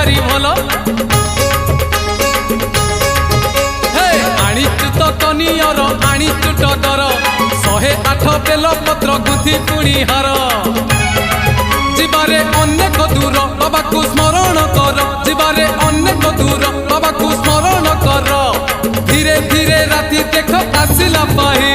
भारी भल आनीचु तो कनियर आनीचु टगर 108 बेल पत्र गुथि पुणी हार जीवारे अनेक दूर बाबा को स्मरण कर जीवारे अनेक दूर बाबा को स्मरण कर धीरे धीरे राति देख आसिला पाही